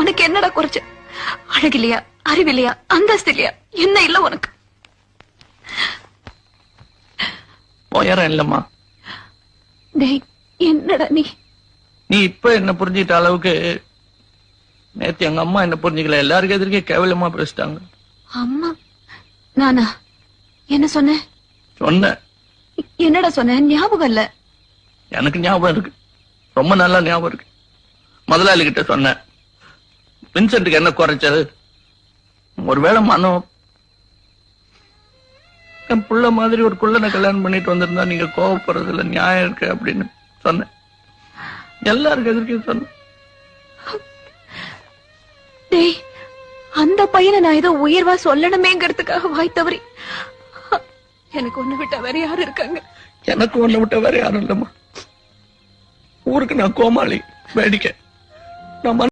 உனக்கு என்னடா குறைச்ச? அழகில்லையா, அறிவில்லையா, அந்தஸ்து இல்லையா, என்ன இல்ல உனக்கு? உயரம் இல்லம்மா. டேய், என்னடா நீ இப்ப என்ன புரிஞ்சுக்கிட்ட அளவுக்கு நேத்து எங்க அம்மா என்ன புரிஞ்சுக்கல. எல்லாருக்கும் எதிர்க்கே கேவலமா பேசிட்டாங்க. அம்மா? நானா? என்ன சொன்ன? சொன்ன. என்னடா சொன்ன? ஞாபகம் இல்ல. எனக்கு ஞாபகம் இருக்கு, ரொம்ப நல்லா ஞாபகம் இருக்கு. முதலாளி கிட்ட சொன்ன, வின்சென்ட்டுக்கு என்ன குறைச்சது? ஒருவேளை மனோ என் புள்ள மாதிரி ஒரு குள்ளனை கல்யாணம் பண்ணிட்டு வந்திருந்தா நீங்க கோவப்படுறதுல நியாயம் இருக்கு அப்படின்னு சொன்னேன். எல்லாருக்கும் எதிர்க்க சொன்னேன். டேய், அந்த பையனை நான் ஏதோ உயர்வா சொல்லணுமேங்கிறதுக்காக வாய் தவறி. எனக்கு ஒண்ணு விட்டா வேற யாரு இருக்காங்க? எனக்கு ஒண்ணு விட்ட வேற யாரும் இல்லம்மா. ஊருக்கு நான் கோமாளி, வேடிக்கை. நான்